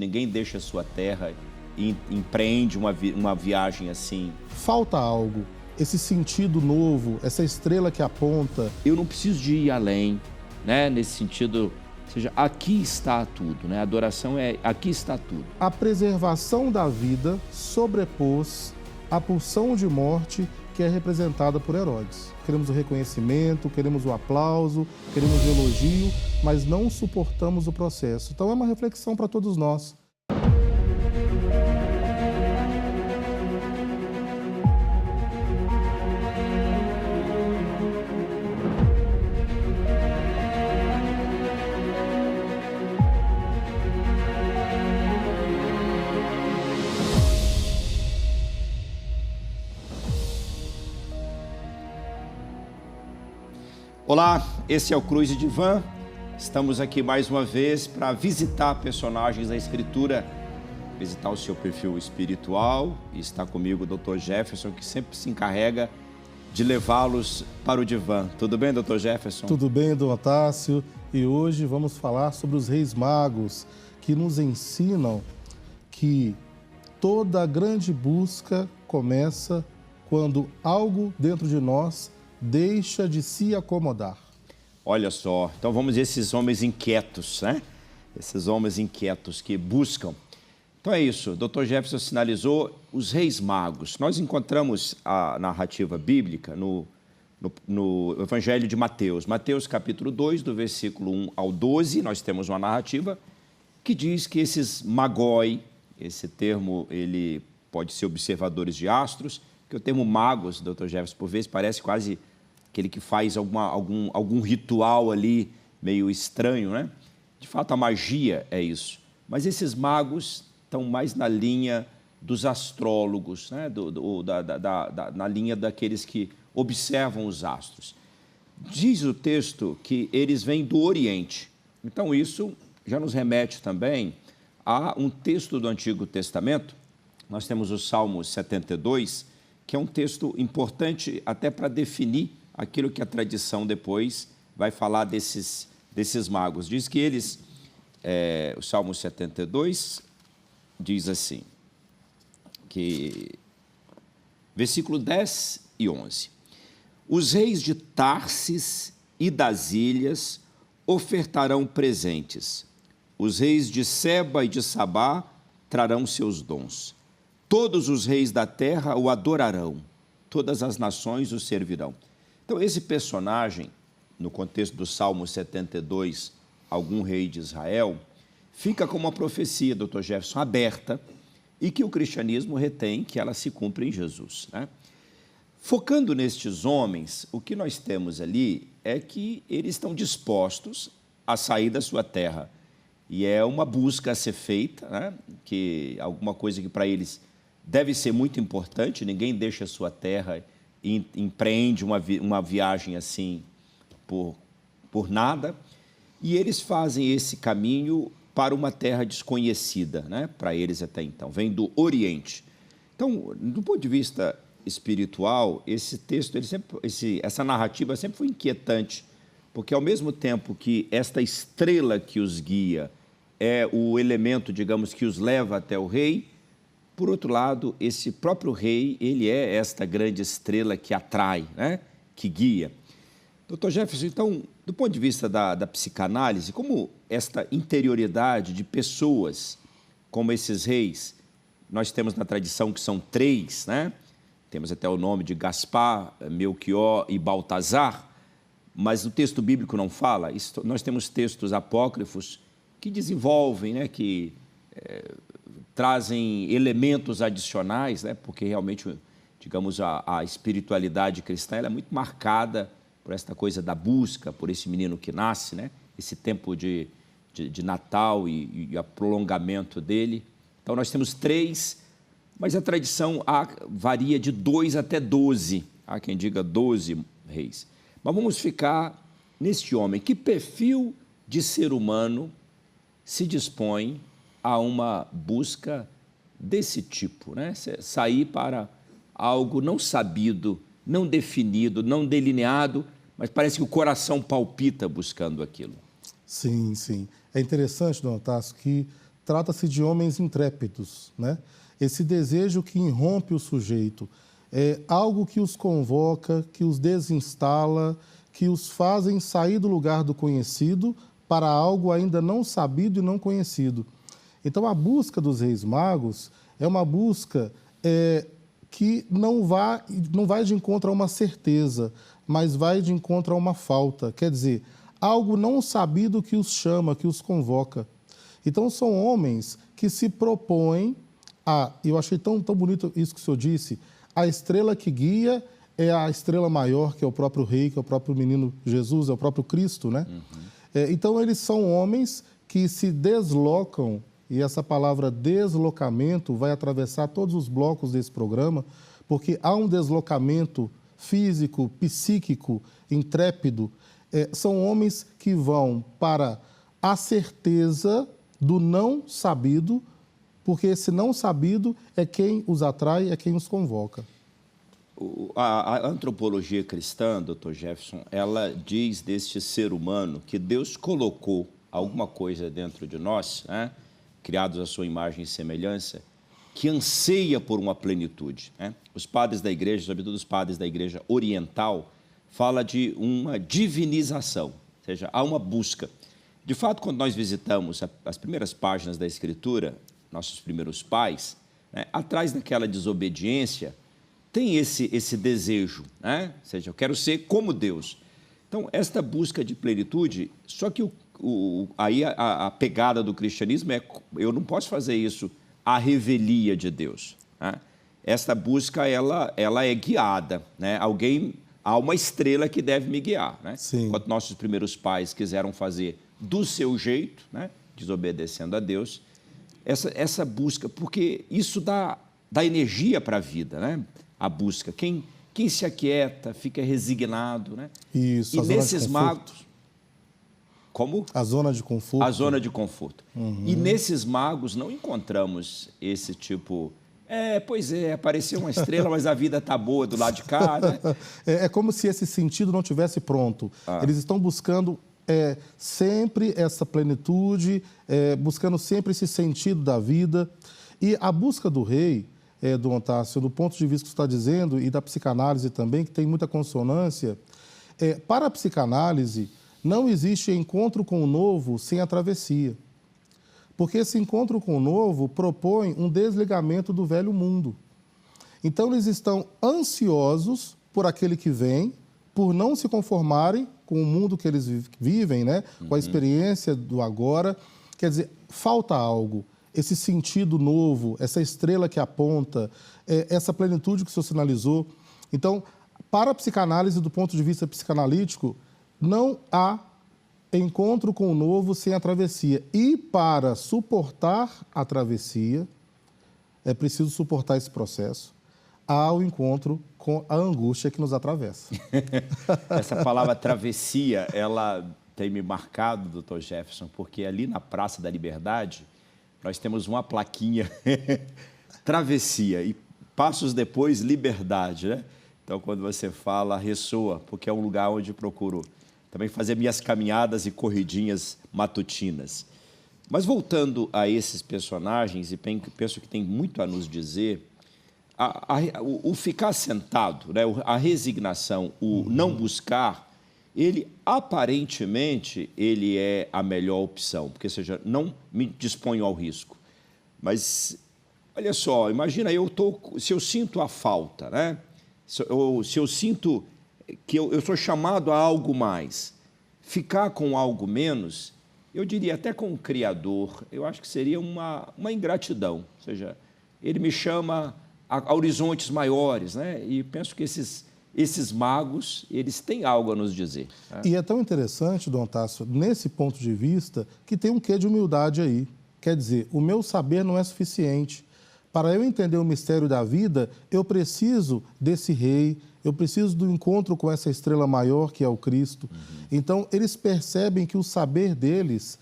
ninguém deixa a sua terra e empreende uma viagem assim. Falta algo, esse sentido novo, essa estrela que aponta. Eu não preciso de ir além, né? Nesse sentido, ou seja, aqui está tudo, né? A adoração é aqui está tudo. A preservação da vida sobrepôs a pulsão de morte que é representada por Herodes. Queremos o reconhecimento, queremos o aplauso, queremos o elogio, mas não suportamos o processo. Então é uma reflexão para todos nós. Olá, esse é o Cruz e Divã. Estamos aqui mais uma vez para visitar personagens da Escritura, visitar o seu perfil espiritual. E está comigo o Dr. Jefferson, que sempre se encarrega de levá-los para o divã. Tudo bem, Dr. Jefferson? Tudo bem, Dom Otácio. E hoje vamos falar sobre os Reis Magos, que nos ensinam que toda grande busca começa quando algo dentro de nós deixa de se acomodar. Olha só, então vamos ver esses homens inquietos, né? Esses homens inquietos que buscam. Então é isso, o Dr. Jefferson sinalizou os Reis Magos. Nós encontramos a narrativa bíblica no Evangelho de Mateus. Mateus capítulo 2, do versículo 1 ao 12, nós temos uma narrativa que diz que esses magoi, esse termo ele pode ser observadores de astros, que o termo magos, Dr. Jefferson, por vezes parece quase aquele que faz algum ritual ali meio estranho, né? De fato, a magia é isso. Mas esses magos estão mais na linha dos astrólogos, né? Na linha daqueles que observam os astros. Diz o texto que eles vêm do Oriente. Então, isso já nos remete também a um texto do Antigo Testamento. Nós temos o Salmo 72, que é um texto importante até para definir aquilo que a tradição depois vai falar desses magos. Diz que eles, o Salmo 72 diz assim, que, versículo 10 e 11, os reis de Tarsis e das ilhas ofertarão presentes, os reis de Seba e de Sabá trarão seus dons, todos os reis da terra o adorarão, todas as nações o servirão. Então, esse personagem, no contexto do Salmo 72, algum rei de Israel, fica como uma profecia, Dr. Jefferson, aberta, e que o cristianismo retém que ela se cumpre em Jesus, né? Focando nestes homens, o que nós temos ali é que eles estão dispostos a sair da sua terra. E é uma busca a ser feita, né? Que alguma coisa que para eles deve ser muito importante, ninguém deixa a sua terra e empreende uma viagem assim por nada, e eles fazem esse caminho para uma terra desconhecida, né? Para eles até então, vem do Oriente. Então, do ponto de vista espiritual, esse texto, essa narrativa sempre foi inquietante, porque ao mesmo tempo que esta estrela que os guia é o elemento, digamos, que os leva até o rei, por outro lado, esse próprio rei, ele é esta grande estrela que atrai, né? Que guia. Dr. Jefferson, então, do ponto de vista da psicanálise, como esta interioridade de pessoas como esses reis, nós temos na tradição que são três, né? Temos até o nome de Gaspar, Melquior e Baltazar, mas o texto bíblico não fala. Nós temos textos apócrifos que desenvolvem, né? Que trazem elementos adicionais, né? Porque realmente, digamos, a espiritualidade cristã ela é muito marcada por esta coisa da busca, por esse menino que nasce, né? Esse tempo de Natal e o prolongamento dele. Então, nós temos três, mas a tradição varia de 2 até 12. Há quem diga 12 reis. Mas vamos ficar neste homem. Que perfil de ser humano se dispõe a uma busca desse tipo, né? Sair para algo não sabido, não definido, não delineado, mas parece que o coração palpita buscando aquilo. Sim, sim. É interessante, Dom Otácio, que trata-se de homens intrépidos, né? Esse desejo que irrompe o sujeito, é algo que os convoca, que os desinstala, que os fazem sair do lugar do conhecido para algo ainda não sabido e não conhecido. Então, a busca dos Reis Magos é uma busca que não vai de encontro a uma certeza, mas vai de encontro a uma falta. Quer dizer, algo não sabido que os chama, que os convoca. Então, são homens que se propõem eu achei tão bonito isso que o senhor disse, a estrela que guia é a estrela maior, que é o próprio rei, que é o próprio menino Jesus, é o próprio Cristo, né? Então, eles são homens que se deslocam, e essa palavra deslocamento vai atravessar todos os blocos desse programa, porque há um deslocamento físico, psíquico, intrépido. São homens que vão para a certeza do não sabido, porque esse não sabido é quem os atrai, é quem os convoca. A antropologia cristã, Dr. Jefferson, ela diz deste ser humano que Deus colocou alguma coisa dentro de nós, né, criados à sua imagem e semelhança, que anseia por uma plenitude, né? Os padres da igreja, sobretudo os padres da igreja oriental, fala de uma divinização, ou seja, há uma busca. De fato, quando nós visitamos as primeiras páginas da Escritura, nossos primeiros pais, né, atrás daquela desobediência, tem esse desejo, né? Ou seja, eu quero ser como Deus. Então, esta busca de plenitude, só que aí a pegada do cristianismo é, eu não posso fazer isso à revelia de Deus, né? Esta busca, ela é guiada, né? Há uma estrela que deve me guiar, né? Sim. Enquanto nossos primeiros pais quiseram fazer do seu jeito, né, desobedecendo a Deus, essa busca, porque isso dá energia para a vida, né? A busca. Quem se aquieta, fica resignado, né? Isso, e nesses magos... Como? A zona de conforto. A zona de conforto. E nesses magos não encontramos esse tipo... apareceu uma estrela, mas a vida está boa do lado de cá, né? É como se esse sentido não tivesse pronto. Eles estão buscando sempre essa plenitude, buscando sempre esse sentido da vida. E a busca do rei, Dom Tássio, do ponto de vista que você está dizendo, e da psicanálise também, que tem muita consonância, para a psicanálise, não existe encontro com o novo sem a travessia. Porque esse encontro com o novo propõe um desligamento do velho mundo. Então, eles estão ansiosos por aquele que vem, por não se conformarem com o mundo que eles vivem, né? Com a experiência do agora. Quer dizer, falta algo, esse sentido novo, essa estrela que aponta, essa plenitude que o senhor sinalizou. Então, para a psicanálise, do ponto de vista psicanalítico, não há encontro com o novo sem a travessia. E para suportar a travessia, é preciso suportar esse processo. Há o encontro com a angústia que nos atravessa. Essa palavra travessia, ela tem me marcado, doutor Jefferson, porque ali na Praça da Liberdade, nós temos uma plaquinha, travessia, e passos depois, liberdade, né? Então, quando você fala, ressoa, porque é um lugar onde eu procuro também fazer minhas caminhadas e corridinhas matutinas. Mas voltando a esses personagens, e penso que tem muito a nos dizer, o ficar sentado, né, a resignação, o não buscar, ele aparentemente ele é a melhor opção, porque, seja, não me disponho ao risco. Mas, olha só, imagina, se eu sinto a falta, né? Se eu sinto que eu sou chamado a algo mais, ficar com algo menos, eu diria até com o Criador, eu acho que seria uma ingratidão. Ou seja, ele me chama a horizontes maiores, né? E penso que esses magos, eles têm algo a nos dizer, né? E é tão interessante, Dom Tássio, nesse ponto de vista, que tem um quê de humildade aí. Quer dizer, o meu saber não é suficiente. Para eu entender o mistério da vida, eu preciso desse rei, eu preciso do encontro com essa estrela maior que é o Cristo. Então, eles percebem que o saber deles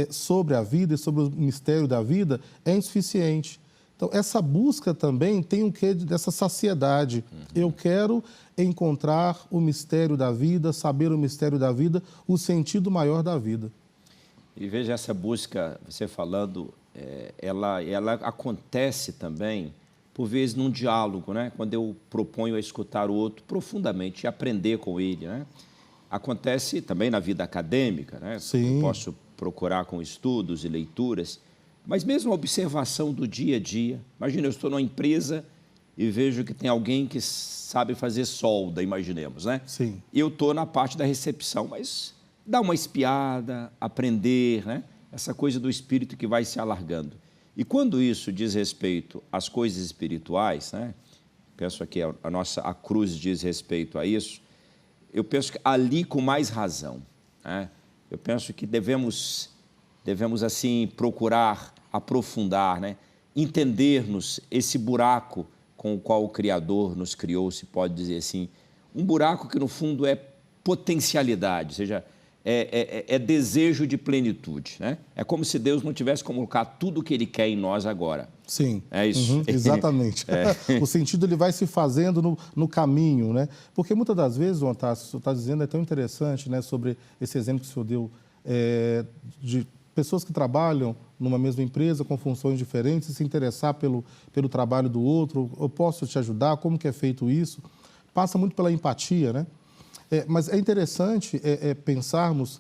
sobre a vida e sobre o mistério da vida é insuficiente. Então, essa busca também tem um quê dessa saciedade. Eu quero encontrar o mistério da vida, saber o mistério da vida, o sentido maior da vida. E veja essa busca, você falando, ela acontece também, por vezes, num diálogo, né? Quando eu proponho a escutar o outro profundamente e aprender com ele, né? Acontece também na vida acadêmica, né? Sim. Eu posso procurar com estudos e leituras, mas mesmo a observação do dia a dia. Imagina, eu estou numa empresa e vejo que tem alguém que sabe fazer solda, imaginemos, né? Sim. E eu estou na parte da recepção, mas dá uma espiada, aprender, né? Essa coisa do espírito que vai se alargando. E quando isso diz respeito às coisas espirituais, né? Penso que a cruz diz respeito a isso, eu penso que ali com mais razão, né? Eu penso que devemos assim, procurar aprofundar, né? Entendermos esse buraco com o qual o Criador nos criou, se pode dizer assim, um buraco que, no fundo, é potencialidade, ou seja, é desejo de plenitude, né? É como se Deus não tivesse colocado tudo o que Ele quer em nós agora. Sim. É isso. Uhum, exatamente. O sentido ele vai se fazendo no caminho, né? Porque muitas das vezes, João Tassi, o senhor está dizendo, é tão interessante, né, sobre esse exemplo que o senhor deu, de pessoas que trabalham numa mesma empresa com funções diferentes e se interessar pelo trabalho do outro. Eu posso te ajudar? Como que é feito isso? Passa muito pela empatia, né? Mas é interessante pensarmos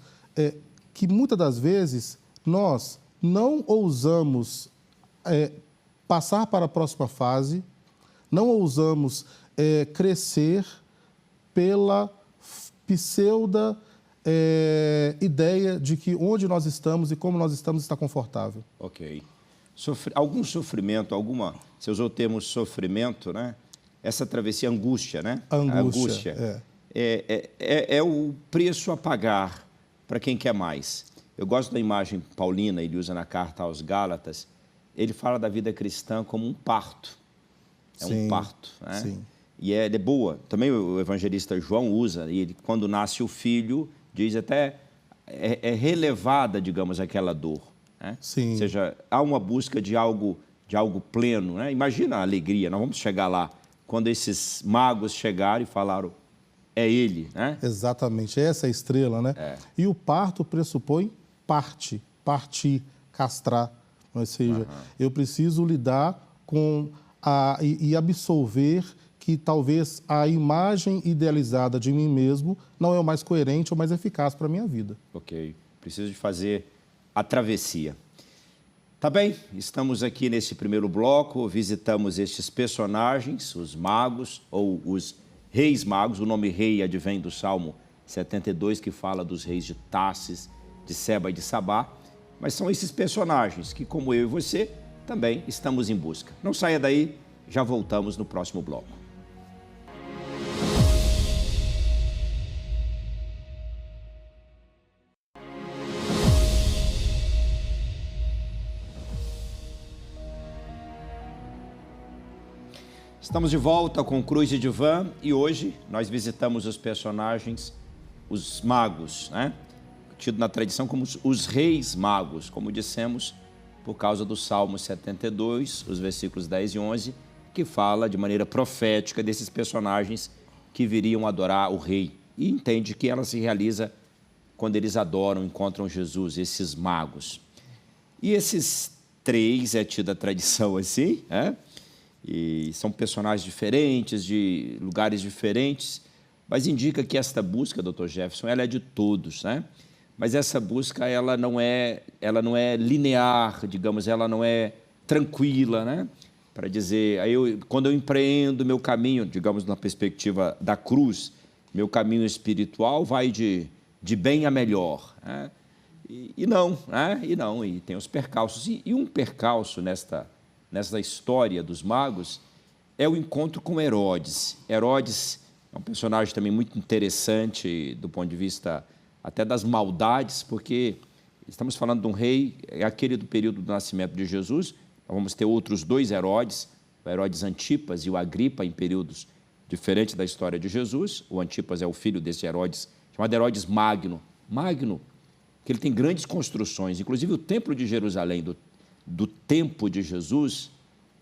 que muitas das vezes nós não ousamos passar para a próxima fase, não ousamos crescer pela pseudo ideia de que onde nós estamos e como nós estamos está confortável. Ok. Algum sofrimento, você usou o termo sofrimento, né? Essa travessia, angústia, né? A angústia. É o preço a pagar para quem quer mais. Eu gosto da imagem paulina, ele usa na carta aos Gálatas, ele fala da vida cristã como um parto. Sim, um parto, né? Sim. E é boa. Também o evangelista João usa, e ele, quando nasce o filho, diz até, é relevada, digamos, aquela dor, né? Sim. Ou seja, há uma busca de algo pleno, né? Imagina a alegria, nós vamos chegar lá, quando esses magos chegaram e falaram, é ele, né? Exatamente, essa é a estrela, né? E o parto pressupõe partir, castrar. Ou seja, eu preciso lidar com e absolver que talvez a imagem idealizada de mim mesmo não é o mais coerente ou mais eficaz para a minha vida. Ok, preciso de fazer a travessia. Tá bem, estamos aqui nesse primeiro bloco, visitamos estes personagens, os magos ou os reis magos. O nome rei advém do Salmo 72, que fala dos reis de Tarsis, de Seba e de Sabá. Mas são esses personagens que, como eu e você, também estamos em busca. Não saia daí, já voltamos no próximo bloco. Estamos de volta com Cruz e Divã e hoje nós visitamos os personagens, os magos, né? Tido na tradição como os reis magos, como dissemos, por causa do Salmo 72, os versículos 10 e 11, que fala de maneira profética desses personagens que viriam adorar o rei. E entende que ela se realiza quando eles adoram, encontram Jesus, esses magos. E esses três, é tida a tradição assim, né? E são personagens diferentes, de lugares diferentes, mas indica que esta busca, Dr. Jefferson, ela é de todos, né? Mas essa busca, ela não é linear, digamos, ela não é tranquila, né? Para dizer, quando eu empreendo meu caminho, digamos, na perspectiva da cruz, meu caminho espiritual vai de bem a melhor, né? E não, e tem os percalços. E um percalço nessa história dos magos é o encontro com Herodes. Herodes é um personagem também muito interessante do ponto de vista até das maldades, porque estamos falando de um rei, é aquele do período do nascimento de Jesus. Nós vamos ter outros dois Herodes, o Herodes Antipas e o Agripa, em períodos diferentes da história de Jesus. O Antipas é o filho desse Herodes, chamado Herodes Magno. Magno, que ele tem grandes construções, inclusive o Templo de Jerusalém, do tempo de Jesus,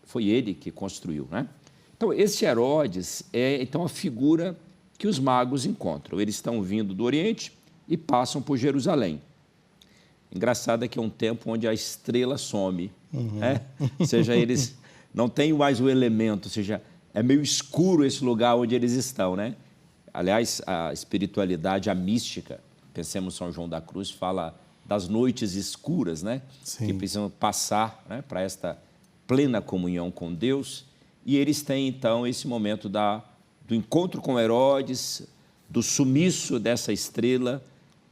foi ele que construiu, né? Então, esse Herodes é então a figura que os magos encontram. Eles estão vindo do Oriente e passam por Jerusalém. Engraçado é que é um tempo onde a estrela some, né? Ou seja, eles não têm mais o elemento, ou seja, é meio escuro esse lugar onde eles estão, né? Aliás, a espiritualidade, a mística, pensemos São João da Cruz, fala das noites escuras, né? Sim. Que precisam passar, né, para esta plena comunhão com Deus. E eles têm, então, esse momento do encontro com Herodes, do sumiço dessa estrela,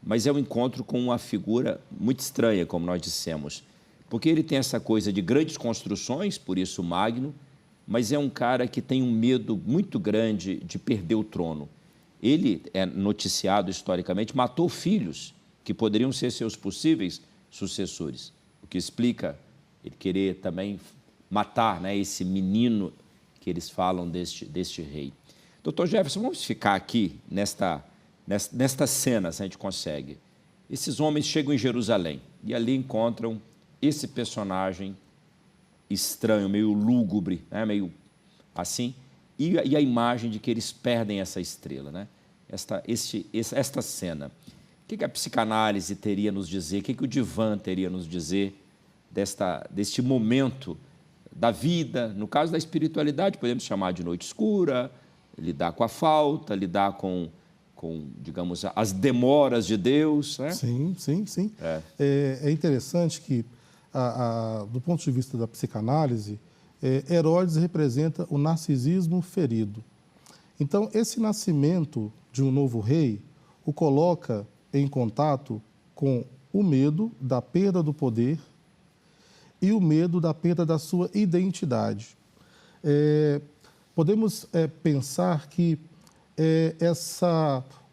mas é um encontro com uma figura muito estranha, como nós dissemos, porque ele tem essa coisa de grandes construções, por isso Magno, mas é um cara que tem um medo muito grande de perder o trono. Ele, é noticiado historicamente, matou filhos que poderiam ser seus possíveis sucessores, o que explica ele querer também matar, né, esse menino que eles falam deste rei. Dr. Jefferson, vamos ficar aqui nesta cena, se a gente consegue. Esses homens chegam em Jerusalém e ali encontram esse personagem estranho, meio lúgubre, né? Meio assim, e a imagem de que eles perdem essa estrela, né? Esta cena. O que a psicanálise teria a nos dizer? O que o divã teria a nos dizer deste momento da vida? No caso da espiritualidade, podemos chamar de noite escura, lidar com a falta, lidar com digamos, as demoras de Deus, né? Sim. É interessante que, do ponto de vista da psicanálise, Herodes representa o narcisismo ferido. Então, esse nascimento de um novo rei o coloca em contato com o medo da perda do poder e o medo da perda da sua identidade. Podemos pensar que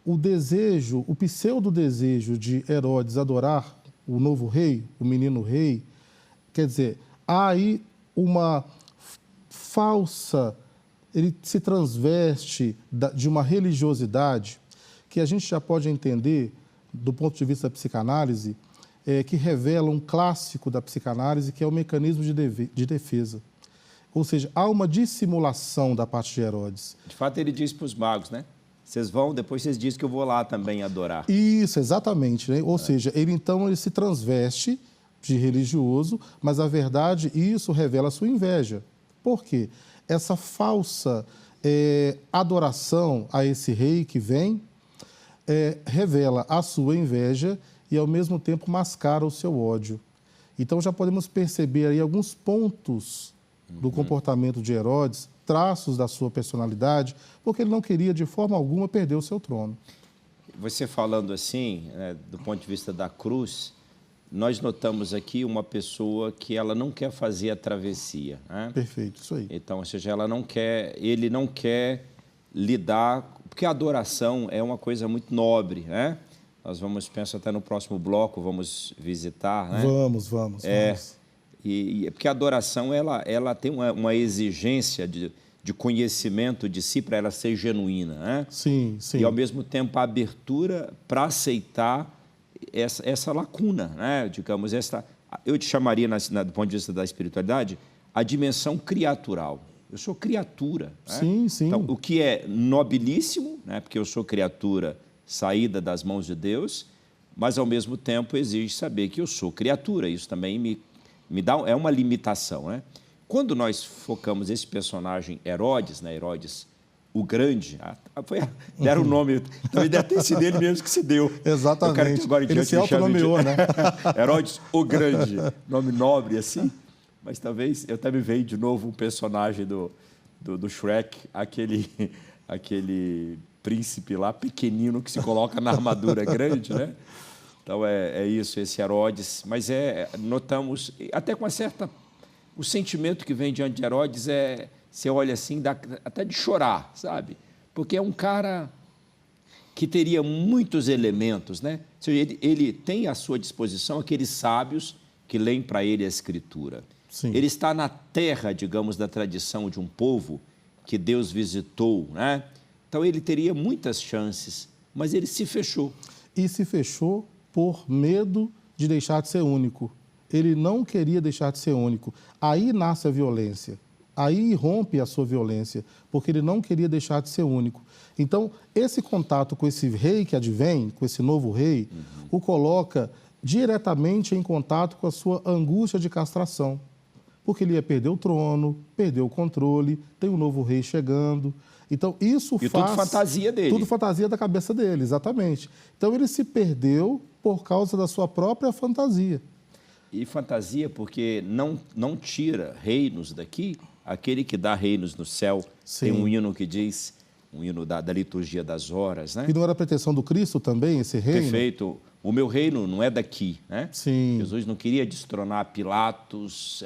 o desejo, o pseudo-desejo de Herodes adorar o novo rei, o menino rei, quer dizer, há aí uma falsa, ele se transveste de uma religiosidade que a gente já pode entender, do ponto de vista da psicanálise, que revela um clássico da psicanálise, que é o mecanismo de defesa. Ou seja, há uma dissimulação da parte de Herodes. De fato, ele diz para os magos, né? Vocês vão, depois vocês dizem que eu vou lá também adorar. Isso, exatamente, né? Ou seja, ele se transveste de religioso, mas a verdade, isso revela a sua inveja. Por quê? Essa falsa adoração a esse rei que vem revela a sua inveja e, ao mesmo tempo, mascara o seu ódio. Então, já podemos perceber aí alguns pontos do comportamento de Herodes, traços da sua personalidade, porque ele não queria, de forma alguma, perder o seu trono. Você falando assim, né, do ponto de vista da cruz, nós notamos aqui uma pessoa que ela não quer fazer a travessia, né? Perfeito, isso aí. Então, ou seja, ele não quer lidar, porque a adoração é uma coisa muito nobre, né? Nós vamos, penso até no próximo bloco, vamos visitar, né? Vamos. Porque a adoração, ela tem uma exigência de conhecimento de si para ela ser genuína, né? Sim. E, ao mesmo tempo, a abertura para aceitar essa lacuna, né? Digamos, eu te chamaria, do ponto de vista da espiritualidade, a dimensão criatural. Eu sou criatura. Sim. Então, o que é nobilíssimo, né? Porque eu sou criatura saída das mãos de Deus, mas, ao mesmo tempo, exige saber que eu sou criatura. Isso também me dá uma limitação, né? Quando nós focamos esse personagem Herodes, né? Herodes o Grande, deram o nome, também deve ter sido ele mesmo que se deu. Exatamente. Eu quero que agora em ele se autonomeou, né? Herodes o Grande, nome nobre assim, mas talvez eu até me vejo de novo um personagem do Shrek, aquele príncipe lá pequenino que se coloca na armadura grande, né? Então, é isso, esse Herodes. Mas notamos, até com uma certa... O sentimento que vem diante de Herodes você olha assim, dá até de chorar, sabe? Porque é um cara que teria muitos elementos, né? Ou seja, ele tem à sua disposição aqueles sábios que leem para ele a Escritura. Sim. Ele está na terra, digamos, da tradição de um povo que Deus visitou, né? Então, ele teria muitas chances, mas ele se fechou. E se fechou por medo de deixar de ser único. Ele não queria deixar de ser único. Aí nasce a violência. Aí rompe a sua violência, porque ele não queria deixar de ser único. Então, esse contato com esse rei que advém, com esse novo rei, o coloca diretamente em contato com a sua angústia de castração. Porque ele ia perder o trono, perder o controle, tem um novo rei chegando. Então, isso E faz... tudo fantasia dele. Tudo fantasia da cabeça dele, exatamente. Então, ele se perdeu por causa da sua própria fantasia. E fantasia porque não tira reinos daqui, aquele que dá reinos no céu. Sim. Tem um hino que diz, um hino da liturgia das horas, né? E não era a pretensão do Cristo também, esse reino? Perfeito. O meu reino não é daqui, né? Sim. Jesus não queria destronar Pilatos,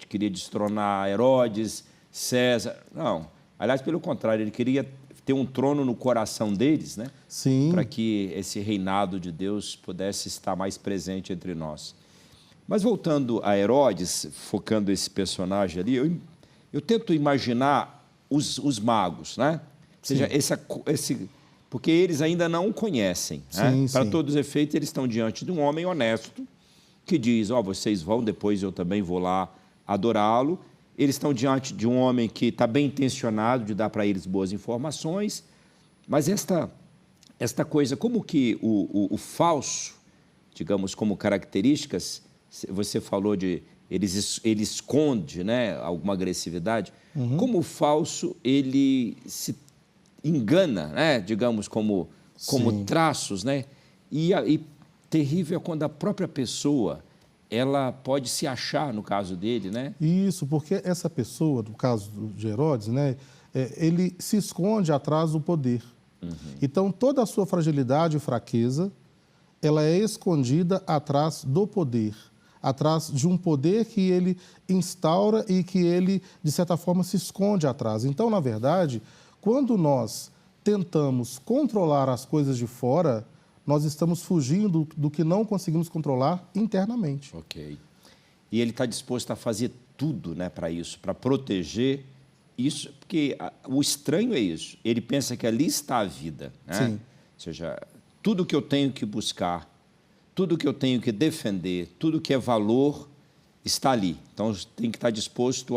queria destronar Herodes, César. Não. Aliás, pelo contrário, ele queria ter um trono no coração deles, né? Sim. Para que esse reinado de Deus pudesse estar mais presente entre nós. Mas voltando a Herodes, focando esse personagem ali, eu tento imaginar os magos, né? Ou seja, porque eles ainda não o conhecem. Sim, Né? Para sim. todos os efeitos, eles estão diante de um homem honesto que diz, vocês vão, depois eu também vou lá adorá-lo. Eles estão diante de um homem que está bem intencionado de dar para eles boas informações, mas esta coisa, como que o falso, digamos, como características, você falou de ele esconde, né, alguma agressividade, como o falso ele se engana, né, digamos, como traços, né, e terrível é quando a própria pessoa ela pode se achar, no caso dele, né? Isso, porque essa pessoa, no caso de Herodes, né, ele se esconde atrás do poder. Então, toda a sua fragilidade e fraqueza, ela é escondida atrás do poder, atrás de um poder que ele instaura e que ele, de certa forma, se esconde atrás. Então, na verdade, quando nós tentamos controlar as coisas de fora, nós estamos fugindo do que não conseguimos controlar internamente. Ok. E ele está disposto a fazer tudo, né, para isso, para proteger isso, porque o estranho é isso. Ele pensa que ali está a vida, né? Sim. Ou seja, tudo que eu tenho que buscar, tudo que eu tenho que defender, tudo que é valor está ali. Então, tem que estar disposto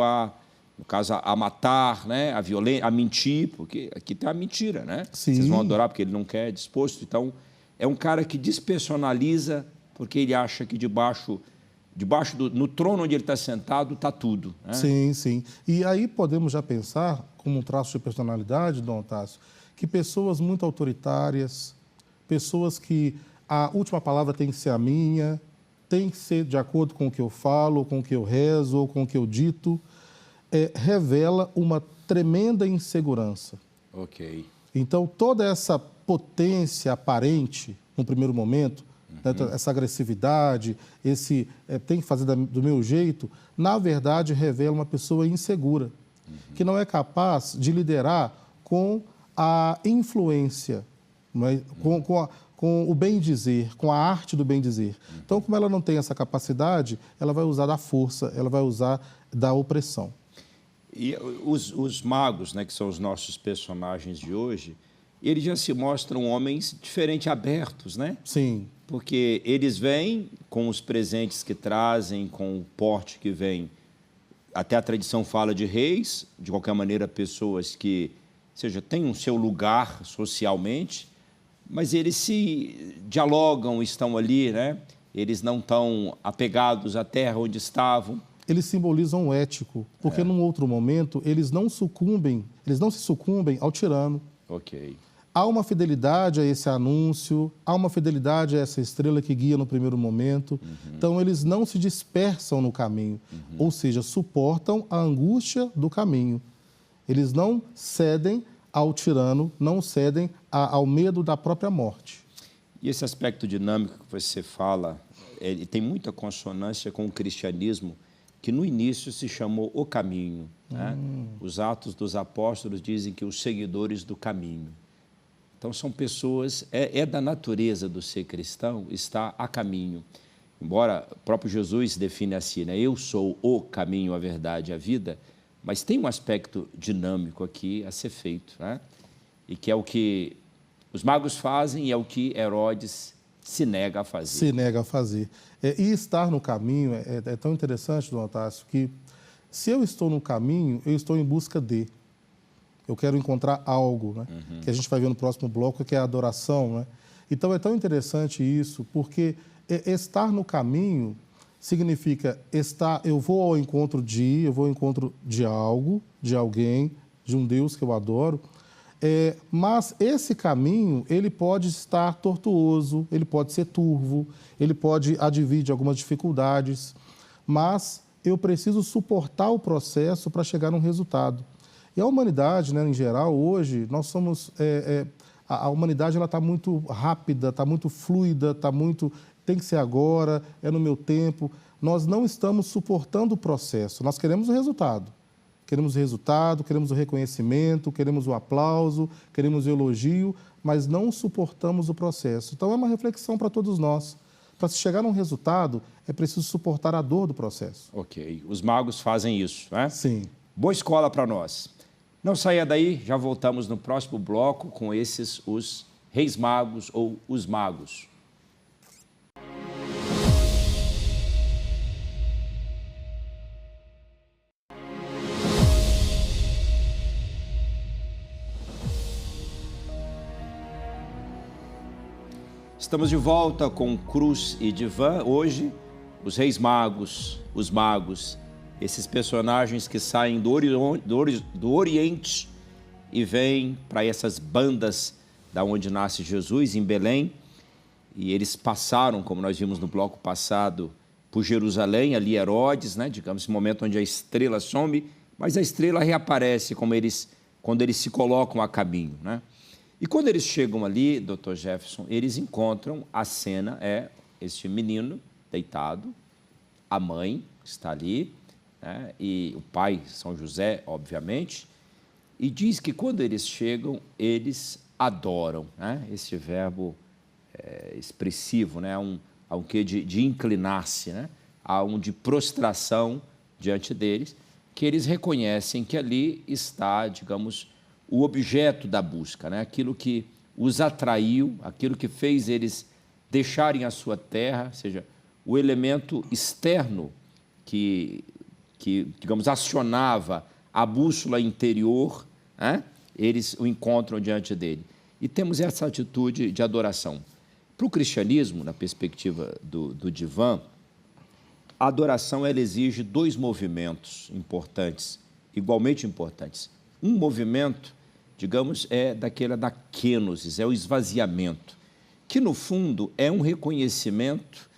no caso, a matar, né, a violência, a mentir, porque aqui tem a mentira, né? Sim. Vocês vão adorar porque ele não quer, disposto. Então, é um cara que despersonaliza porque ele acha que no trono onde ele está sentado, está tudo. Né? Sim, sim. E aí podemos já pensar, como um traço de personalidade, Dom Otávio, que pessoas muito autoritárias, pessoas que a última palavra tem que ser a minha, tem que ser de acordo com o que eu falo, com o que eu rezo, ou com o que eu dito, revela uma tremenda insegurança. Ok. Então, toda essa potência aparente, no primeiro momento, né, essa agressividade, tem que fazer do meu jeito, na verdade, revela uma pessoa insegura, que não é capaz de liderar com a influência, não é? Com o bem-dizer, com a arte do bem-dizer. Então, como ela não tem essa capacidade, ela vai usar da força, ela vai usar da opressão. E os magos, né, que são os nossos personagens de hoje, eles já se mostram homens diferente, abertos, né? Sim. Porque eles vêm com os presentes que trazem, com o porte que vem. Até a tradição fala de reis, de qualquer maneira, pessoas que, ou seja, têm um seu lugar socialmente, mas eles se dialogam, estão ali, né? Eles não estão apegados à terra onde estavam. Eles simbolizam o ético, porque num outro momento eles não se sucumbem ao tirano. Ok. Há uma fidelidade a esse anúncio, há uma fidelidade a essa estrela que guia no primeiro momento. Então, eles não se dispersam no caminho, ou seja, suportam a angústia do caminho. Eles não cedem ao tirano, não cedem ao medo da própria morte. E esse aspecto dinâmico que você fala, ele tem muita consonância com o cristianismo, que no início se chamou o caminho. Né? Os Atos dos Apóstolos dizem que os seguidores do caminho. Então, são pessoas, da natureza do ser cristão, está a caminho. Embora o próprio Jesus define assim, né? Eu sou o caminho, a verdade e a vida, mas tem um aspecto dinâmico aqui a ser feito, né? E que é o que os magos fazem e é o que Herodes se nega a fazer. Se nega a fazer. E estar no caminho é tão interessante, Dom Otávio, que se eu estou no caminho, eu estou em busca de. Eu quero encontrar algo, né? Que a gente vai ver no próximo bloco, que é a adoração. Né? Então, é tão interessante isso, porque Estar no caminho significa eu vou ao encontro de algo, de alguém, de um Deus que eu adoro, mas esse caminho, ele pode estar tortuoso, ele pode ser turvo, ele pode advir de algumas dificuldades, mas eu preciso suportar o processo para chegar num resultado. E a humanidade, né, em geral, hoje, nós somos... a humanidade está muito rápida, está muito fluida, tem que ser agora, é no meu tempo. Nós não estamos suportando o processo, nós queremos o resultado. Queremos o resultado, queremos o reconhecimento, queremos o aplauso, queremos o elogio, mas não suportamos o processo. Então, é uma reflexão para todos nós. Para se chegar num resultado, é preciso suportar a dor do processo. Ok. Os magos fazem isso, né? Sim. Boa escola para nós. Não saia daí, já voltamos no próximo bloco com os reis magos ou os magos. Estamos de volta com Cruz e Divã. Hoje, os reis magos, os magos, esses personagens que saem do Oriente e vêm para essas bandas da onde nasce Jesus, em Belém. E eles passaram, como nós vimos no bloco passado, por Jerusalém, ali Herodes, né? Digamos, esse momento onde a estrela some, mas a estrela reaparece quando eles se colocam a caminho, né? E quando eles chegam ali, Dr. Jefferson, eles encontram a cena, este menino deitado, a mãe está ali, né, e o pai, São José, obviamente, e diz que quando eles chegam, eles adoram, né? Esse verbo expressivo, né? Há um quê de inclinar-se, né? Há um de prostração diante deles, que eles reconhecem que ali está, digamos, o objeto da busca, né? Aquilo que os atraiu, aquilo que fez eles deixarem a sua terra, ou seja, o elemento externo que digamos, acionava a bússola interior, né? Eles o encontram diante dele. E temos essa atitude de adoração. Para o cristianismo, na perspectiva do divã, a adoração ela exige dois movimentos importantes, igualmente importantes. Um movimento, digamos, é daquela da kenosis, é o esvaziamento, que no fundo é um reconhecimento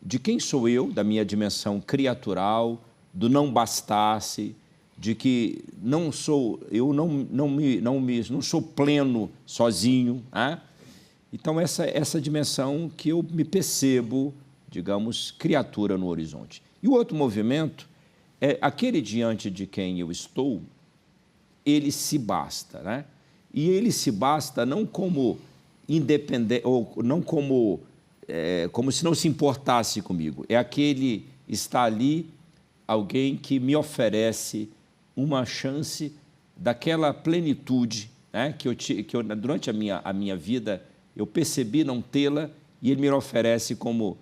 de quem sou eu, da minha dimensão criatural, do não bastasse, de que não sou não sou pleno sozinho, né? Então essa dimensão que eu me percebo, digamos, criatura no horizonte. E o outro movimento é aquele diante de quem eu estou, ele se basta, né? E ele se basta não como independente, ou não como se não se importasse comigo. É aquele está ali, alguém que me oferece uma chance daquela plenitude, né? que eu durante a minha vida eu percebi não tê-la, e ele me oferece como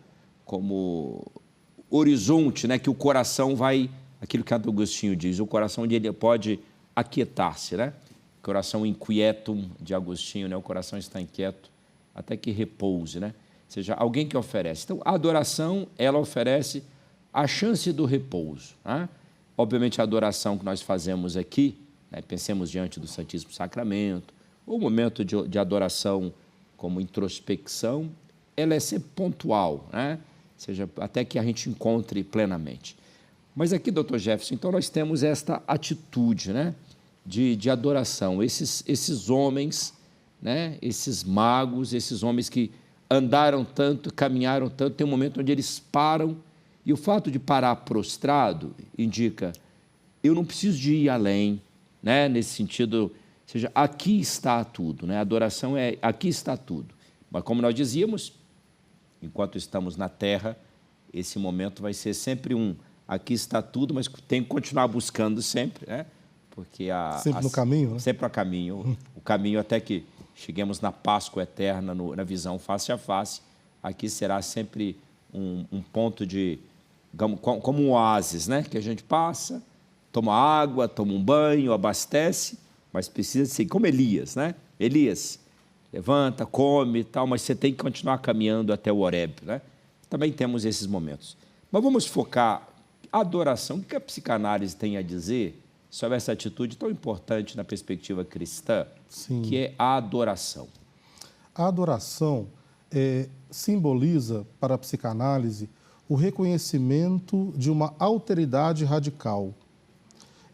horizonte, né? Que o coração vai, aquilo que Agostinho diz, o coração onde ele pode aquietar-se, né? Coração inquietum de Agostinho, né? O coração está inquieto até que repouse, né? Ou seja, alguém que oferece. Então, a adoração, ela oferece a chance do repouso, né? Obviamente, a adoração que nós fazemos aqui, né? Pensemos diante do Santíssimo Sacramento, o momento de adoração como introspecção, ela é sempre pontual, né? Ou seja, até que a gente encontre plenamente. Mas aqui, Dr. Jefferson, então nós temos esta atitude, né? de adoração, esses homens, né? Esses magos, esses homens que andaram tanto, caminharam tanto, tem um momento onde eles param, e o fato de parar prostrado indica, eu não preciso de ir além, né? Nesse sentido, ou seja, aqui está tudo, né? A adoração aqui está tudo. Mas como nós dizíamos, enquanto estamos na terra, esse momento vai ser sempre aqui está tudo, mas tem que continuar buscando sempre, né? Porque sempre no caminho, né? Sempre a caminho, o caminho até que cheguemos na Páscoa eterna, na visão face a face, aqui será sempre um ponto de, como um oásis, né? Que a gente passa, toma água, toma um banho, abastece, mas precisa ser como Elias, né? Elias, levanta, come e tal, mas você tem que continuar caminhando até o Horebe, né? também temos esses momentos. Mas vamos focar a adoração. O que a psicanálise tem a dizer sobre essa atitude tão importante na perspectiva cristã, Sim. que é a adoração? A adoração simboliza, para a psicanálise, o reconhecimento de uma alteridade radical.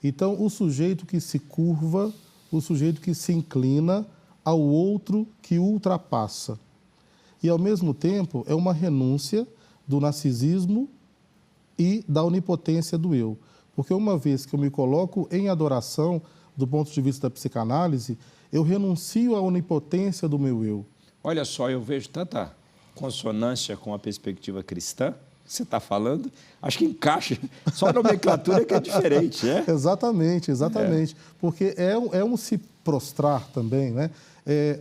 Então, o sujeito que se curva, o sujeito que se inclina ao outro que o ultrapassa. E, ao mesmo tempo, é uma renúncia do narcisismo e da onipotência do eu. Porque uma vez que eu me coloco em adoração, do ponto de vista da psicanálise, eu renuncio à onipotência do meu eu. Olha só, eu vejo tanta consonância com a perspectiva cristã que você está falando. Acho que encaixa, só a nomenclatura que é diferente, né? Exatamente, exatamente. Porque é um se prostrar também, né?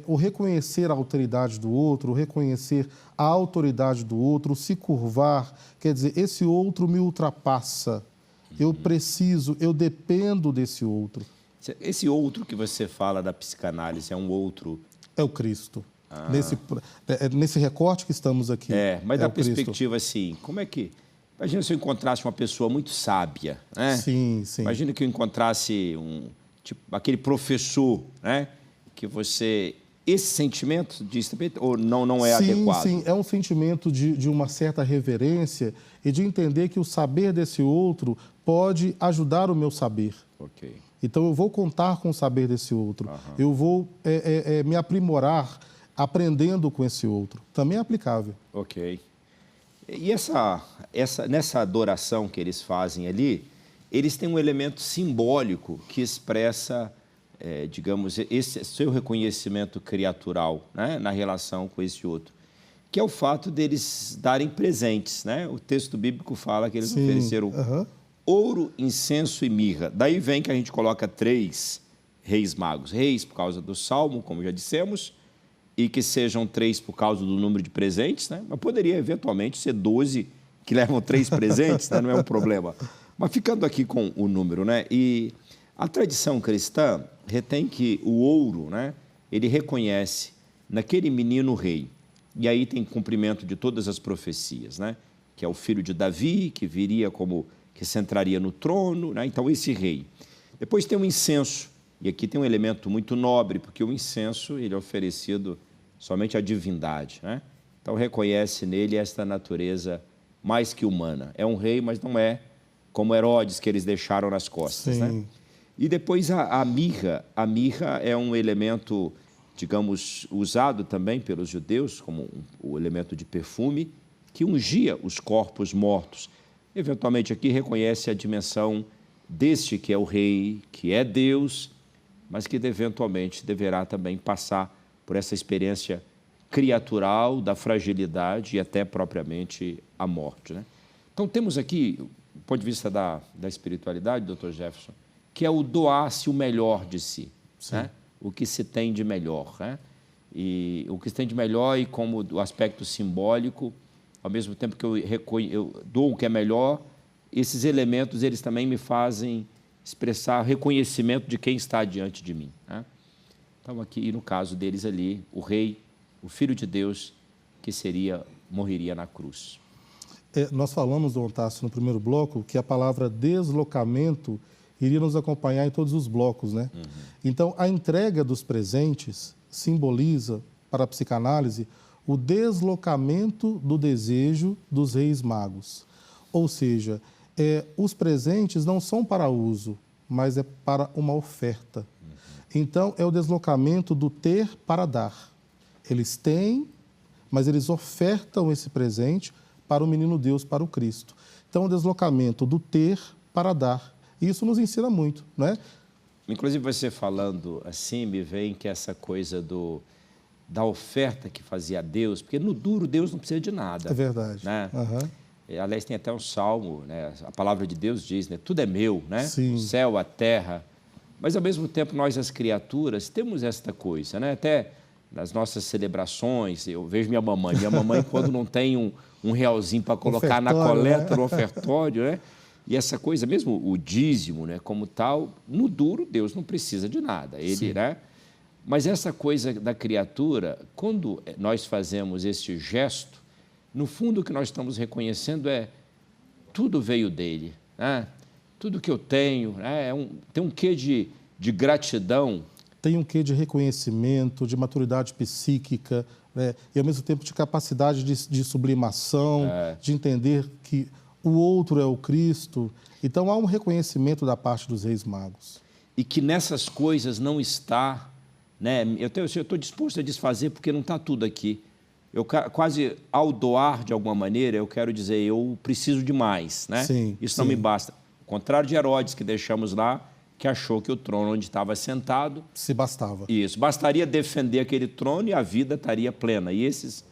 O reconhecer a alteridade do outro, o reconhecer a autoridade do outro, o se curvar, quer dizer, esse outro me ultrapassa. Eu preciso, eu dependo desse outro. Esse outro que você fala da psicanálise é um outro... É o Cristo. Nesse recorte que estamos aqui. Mas da Cristo. perspectiva assim, como é que... Imagina se eu encontrasse uma pessoa muito sábia, né? Sim, sim. Imagina que eu encontrasse aquele professor, né? Que você... Esse sentimento diz também, ou não é adequado? Sim, é um sentimento de uma certa reverência e de entender que o saber desse outro pode ajudar o meu saber. Ok. Então, eu vou contar com o saber desse outro. Eu vou me aprimorar aprendendo com esse outro. Também é aplicável. Ok. E nessa adoração que eles fazem ali, eles têm um elemento simbólico que expressa, digamos, esse seu reconhecimento criatural, né, na relação com esse outro, que é o fato deles darem presentes, né? O texto bíblico fala que eles ofereceram ouro, incenso e mirra. Daí vem que a gente coloca 3 reis magos. Reis por causa do Salmo, como já dissemos, e que sejam 3 por causa do número de presentes, né? Mas poderia eventualmente ser 12 que levam 3 presentes, né? Não é um problema. Mas ficando aqui com o número, né? E a tradição cristã retém que o ouro, né? Ele reconhece naquele menino rei, e aí tem cumprimento de todas as profecias, né? Que é o filho de Davi, que viria como... que se entraria no trono, né? Então, esse rei. Depois tem o incenso, e aqui tem um elemento muito nobre, porque o incenso ele é oferecido somente à divindade, né? Então, reconhece nele esta natureza mais que humana. É um rei, mas não é como Herodes, que eles deixaram nas costas, né? E depois a mirra. A mirra é um elemento, digamos, usado também pelos judeus como o elemento de perfume, que ungia os corpos mortos. Eventualmente aqui reconhece a dimensão deste que é o rei, que é Deus, mas que eventualmente deverá também passar por essa experiência criatural da fragilidade e até propriamente a morte, né? Então temos aqui, do ponto de vista da espiritualidade, Dr. Jefferson, que é o doar-se o melhor de si, né? O que se tem de melhor, né? E o que se tem de melhor e como o aspecto simbólico, ao mesmo tempo que eu dou o que é melhor, esses elementos eles também me fazem expressar reconhecimento de quem está diante de mim, né? Então, aqui, no caso deles ali, o rei, o Filho de Deus, que morreria na cruz. Nós falamos, Dom Tássio, no primeiro bloco, que a palavra deslocamento iria nos acompanhar em todos os blocos, né? Então, a entrega dos presentes simboliza, para a psicanálise, o deslocamento do desejo dos reis magos. Ou seja, os presentes não são para uso, mas é para uma oferta. Então, é o deslocamento do ter para dar. Eles têm, mas eles ofertam esse presente para o menino Deus, para o Cristo. Então, o deslocamento do ter para dar. E isso nos ensina muito, não é? Inclusive, você falando assim, me vem que essa coisa da oferta que fazia Deus, porque no duro Deus não precisa de nada. É verdade. Né? Aliás, tem até um salmo, né? A palavra de Deus diz, né? Tudo é meu, né? Sim. O céu, a terra. Mas, ao mesmo tempo, nós, as criaturas, temos esta coisa, né? Até nas nossas celebrações, eu vejo minha mamãe. Minha mamãe, quando não tem um realzinho para colocar na coleta, né? No ofertório, né? E essa coisa, mesmo o dízimo, né? Como tal, no duro, Deus não precisa de nada. Ele, né? Mas essa coisa da criatura, quando nós fazemos este gesto, no fundo, o que nós estamos reconhecendo é tudo veio dele, né? Tudo que eu tenho, né? Tem um quê de gratidão. Tem um quê de reconhecimento, de maturidade psíquica, né? E, ao mesmo tempo, de capacidade de sublimação, de entender que o outro é o Cristo. Então, há um reconhecimento da parte dos reis magos. E que nessas coisas não está, né? Eu estou disposto a desfazer porque não está tudo aqui. Eu quase, ao doar de alguma maneira, eu quero dizer, eu preciso de mais, né? Sim, isso não me basta. Ao contrário de Herodes, que deixamos lá, que achou que o trono onde estava sentado... Se bastava. Isso, bastaria defender aquele trono e a vida estaria plena. E esses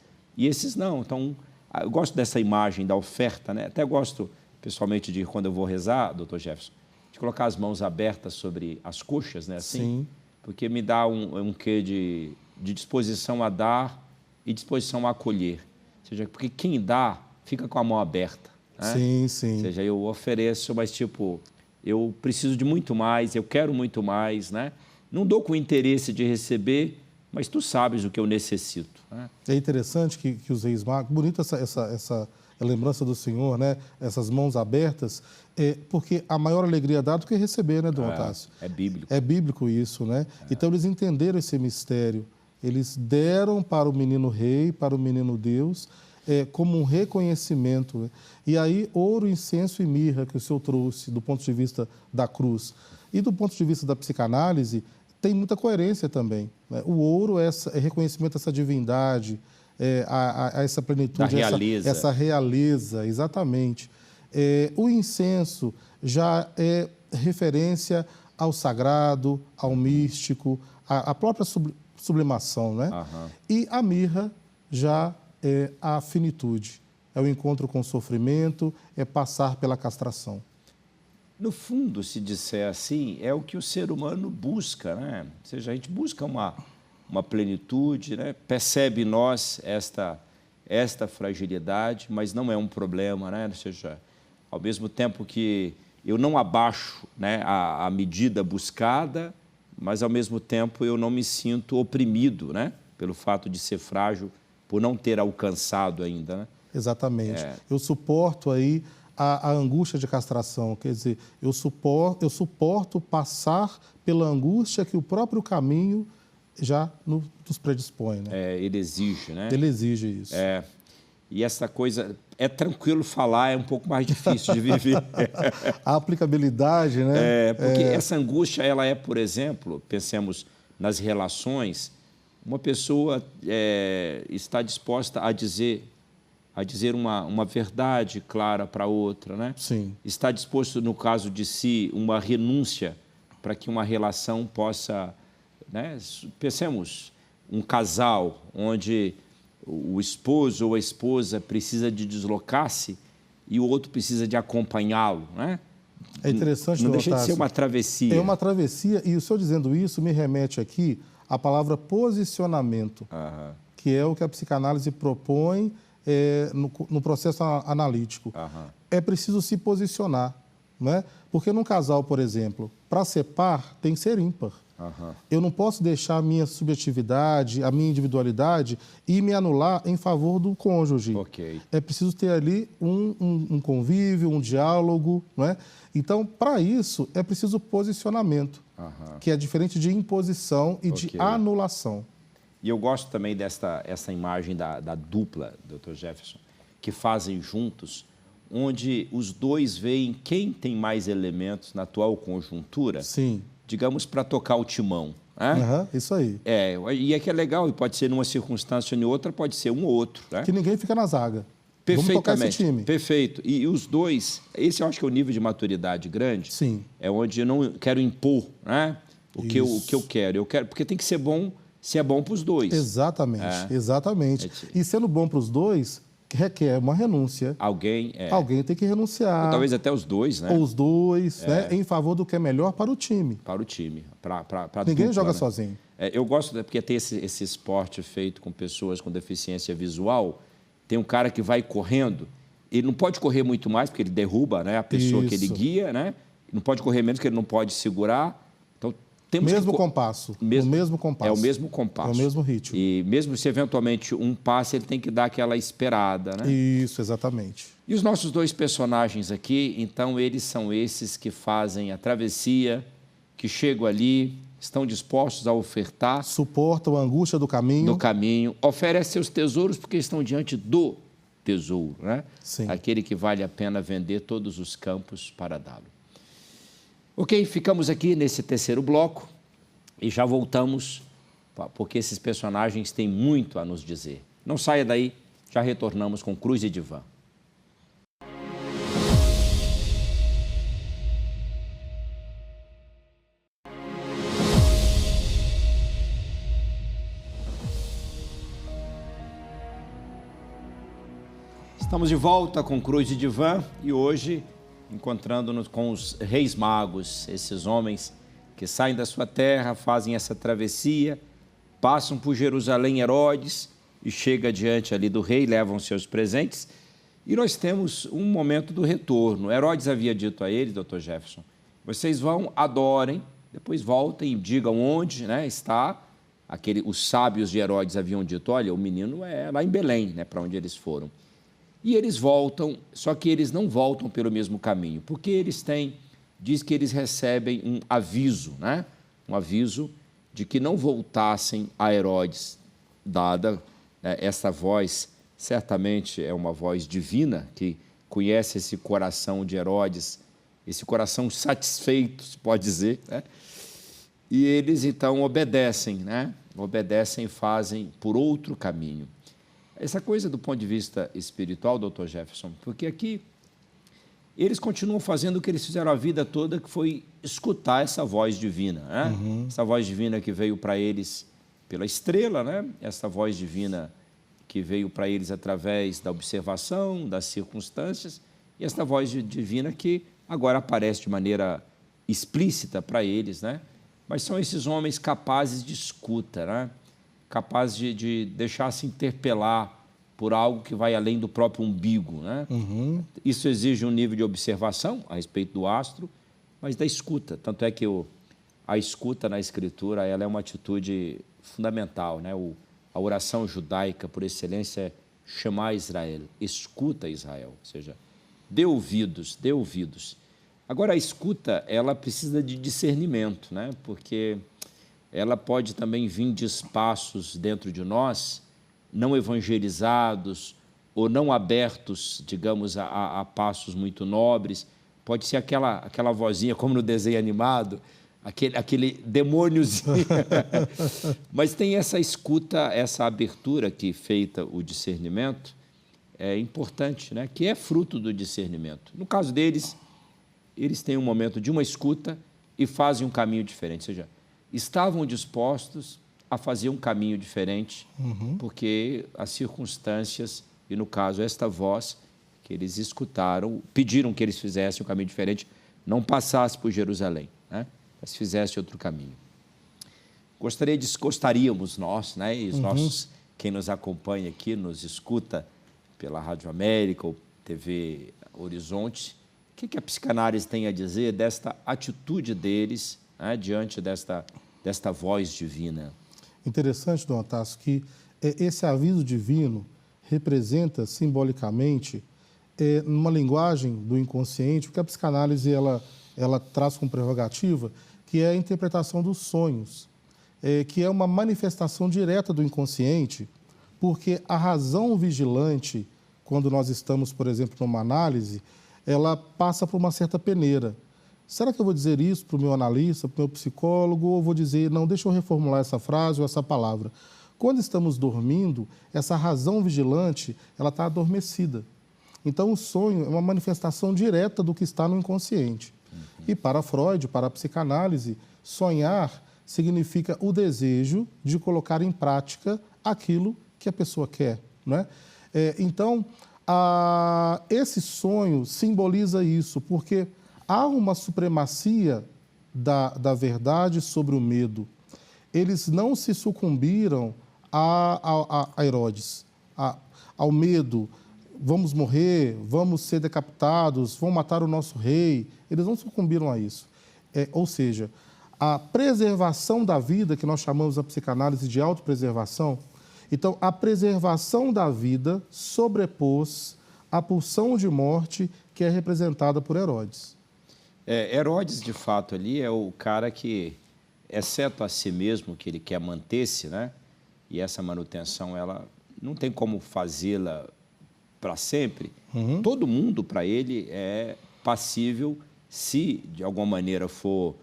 não. Então, eu gosto dessa imagem da oferta, né? Até gosto, pessoalmente, de quando eu vou rezar, doutor Jefferson, de colocar as mãos abertas sobre as coxas, né? Assim, sim. Porque me dá um quê de disposição a dar e disposição a acolher. Ou seja, porque quem dá fica com a mão aberta, né? Sim, sim. Ou seja, eu ofereço, mas tipo, eu preciso de muito mais, eu quero muito mais, né? Não dou com interesse de receber, mas tu sabes o que eu necessito, né? É interessante que os reis magos, bonita essa lembrança do Senhor, né? Essas mãos abertas, porque a maior alegria dada do que receber, né, Dom Otávio? É bíblico. É bíblico isso, né? Então, eles entenderam esse mistério. Eles deram para o menino rei, para o menino Deus, como um reconhecimento, né? E aí, ouro, incenso e mirra que o Senhor trouxe do ponto de vista da cruz. E do ponto de vista da psicanálise, tem muita coerência também, né? O ouro é reconhecimento dessa divindade, a essa plenitude, da realeza. Essa realeza, exatamente. O incenso já é referência ao sagrado, ao místico, à própria sublimação, né? Aham. E a mirra já é a finitude, é o encontro com o sofrimento, é passar pela castração. No fundo, se disser assim, é o que o ser humano busca, né? Ou seja, a gente busca uma plenitude, né? Percebe em nós esta fragilidade, mas não é um problema, né? Ou seja, ao mesmo tempo que eu não abaixo, né, a medida buscada, mas, ao mesmo tempo, eu não me sinto oprimido, né, pelo fato de ser frágil, por não ter alcançado ainda, né? Exatamente. Eu suporto aí a angústia de castração, quer dizer, eu suporto passar pela angústia que o próprio caminho já nos predispõe, né? Ele exige, né? Ele exige isso. E essa coisa, é tranquilo falar, é um pouco mais difícil de viver. A aplicabilidade, né? Porque essa angústia, ela é, por exemplo, pensemos nas relações, uma pessoa está disposta a dizer uma verdade clara para outra, né? Sim. Está disposto, no caso de si, uma renúncia para que uma relação possa, né? Pensemos, um casal onde o esposo ou a esposa precisa de deslocar-se e o outro precisa de acompanhá-lo, né? É interessante, não Dom deixa de ser Otávio. uma travessia. É uma travessia, e o senhor dizendo isso me remete aqui à palavra posicionamento, que é o que a psicanálise propõe no processo analítico. É preciso se posicionar, né? Porque num casal, por exemplo, para ser par, tem que ser ímpar. Eu não posso deixar a minha subjetividade, a minha individualidade e me anular em favor do cônjuge. Ok. É preciso ter ali um convívio, um diálogo, não é? Então, para isso, é preciso posicionamento, que é diferente de imposição e de anulação. E eu gosto também essa imagem da dupla, Dr. Jefferson, que fazem juntos, onde os dois veem quem tem mais elementos na atual conjuntura, Sim. digamos, para tocar o timão. Né? Isso aí. E é que é legal, e pode ser numa circunstância ou em outra, pode ser um ou outro. Né? Que ninguém fica na zaga. Vamos tocar esse time. Perfeito. E os dois, esse eu acho que é o nível de maturidade grande. Sim. É onde eu não quero impor, né, o que eu quero. Eu quero, porque tem que ser bom, se é bom para os dois. Exatamente, exatamente. E sendo bom para os dois, requer uma renúncia. Alguém tem que renunciar. Ou talvez até os dois, né? Ou os dois, né? Em favor do que é melhor para o time. Para o time, para Ninguém dupla, joga né? sozinho. Eu gosto, porque tem esse esporte feito com pessoas com deficiência visual. Tem um cara que vai correndo, ele não pode correr muito mais, porque ele derruba, né, a pessoa que ele guia, né? Não pode correr menos, porque ele não pode segurar. Então, temos mesmo que... compasso. Mesmo... O mesmo compasso. É o mesmo compasso. É o mesmo ritmo. E mesmo se eventualmente um passe, ele tem que dar aquela esperada, né? Isso, exatamente. E os nossos dois personagens aqui, então, eles são esses que fazem a travessia, que chegam ali, estão dispostos a ofertar. Suportam a angústia do caminho. Oferecem seus tesouros porque estão diante do tesouro, né? Sim. Aquele que vale a pena vender todos os campos para dá-lo. Ok, ficamos aqui nesse terceiro bloco e já voltamos, porque esses personagens têm muito a nos dizer. Não saia daí, já retornamos com Cruz e Divã. Estamos de volta com Cruz e Divã e hoje encontrando-nos com os reis magos, esses homens que saem da sua terra, fazem essa travessia, passam por Jerusalém, Herodes, e chega diante ali do rei, levam seus presentes. E nós temos um momento do retorno. Herodes havia dito a eles, Dr. Jefferson, vocês vão, adorem, depois voltem e digam onde, né, está. Os sábios de Herodes haviam dito, olha, o menino é lá em Belém, né, para onde eles foram. E eles voltam, só que eles não voltam pelo mesmo caminho, porque diz que eles recebem um aviso, né? Um aviso de que não voltassem a Herodes, dada essa voz, certamente é uma voz divina, que conhece esse coração de Herodes, esse coração satisfeito, se pode dizer, né? E eles, então, obedecem, né? Obedecem e fazem por outro caminho. Essa coisa do ponto de vista espiritual, Dr. Jefferson, porque aqui eles continuam fazendo o que eles fizeram a vida toda, que foi escutar essa voz divina, né? Essa voz divina que veio para eles pela estrela, né? Essa voz divina que veio para eles através da observação, das circunstâncias, e essa voz divina que agora aparece de maneira explícita para eles, né? Mas são esses homens capazes de escuta, né? Capaz de deixar-se interpelar por algo que vai além do próprio umbigo, né? Isso exige um nível de observação a respeito do astro, mas da escuta. Tanto é que a escuta na Escritura ela é uma atitude fundamental, né? A oração judaica, por excelência, é Shema Israel, escuta Israel, ou seja, dê ouvidos, dê ouvidos. Agora, a escuta, ela precisa de discernimento, né? Porque ela pode também vir de espaços dentro de nós, não evangelizados ou não abertos, digamos, a passos muito nobres. Pode ser aquela vozinha, como no desenho animado, aquele demôniozinho. Mas tem essa escuta, essa abertura que feita o discernimento, é importante, né? Que é fruto do discernimento. No caso deles, eles têm um momento de uma escuta e fazem um caminho diferente, ou seja, estavam dispostos a fazer um caminho diferente, porque as circunstâncias, e no caso esta voz que eles escutaram, pediram que eles fizessem um caminho diferente, não passasse por Jerusalém, né? Mas fizesse outro caminho. Gostaríamos nós, né, e os nossos, quem nos acompanha aqui, nos escuta pela Rádio América ou TV Horizonte, o que a psicanálise tem a dizer desta atitude deles, né, diante desta voz divina? Interessante, Dom Otácio, que esse aviso divino representa simbolicamente, numa linguagem do inconsciente, o que a psicanálise ela traz como prerrogativa, que é a interpretação dos sonhos, que é uma manifestação direta do inconsciente, porque a razão vigilante, quando nós estamos, por exemplo, numa análise, ela passa por uma certa peneira. Será que eu vou dizer isso para o meu analista, para o meu psicólogo, ou vou dizer, não, deixa eu reformular essa frase ou essa palavra? Quando estamos dormindo, essa razão vigilante, ela está adormecida. Então, o sonho é uma manifestação direta do que está no inconsciente. E para Freud, para a psicanálise, sonhar significa o desejo de colocar em prática aquilo que a pessoa quer, né? Então, esse sonho simboliza isso, porque há uma supremacia da verdade sobre o medo. Eles não se sucumbiram a Herodes, ao medo. Vamos morrer, vamos ser decapitados, vão matar o nosso rei. Eles não sucumbiram a isso. Ou seja, a preservação da vida, que nós chamamos na psicanálise de autopreservação. Então, a preservação da vida sobrepôs a pulsão de morte que é representada por Herodes. Herodes, de fato, ali é o cara que, exceto a si mesmo, que ele quer manter-se, né? E essa manutenção, ela não tem como fazê-la para sempre. Todo mundo, para ele, é passível, se de alguma maneira for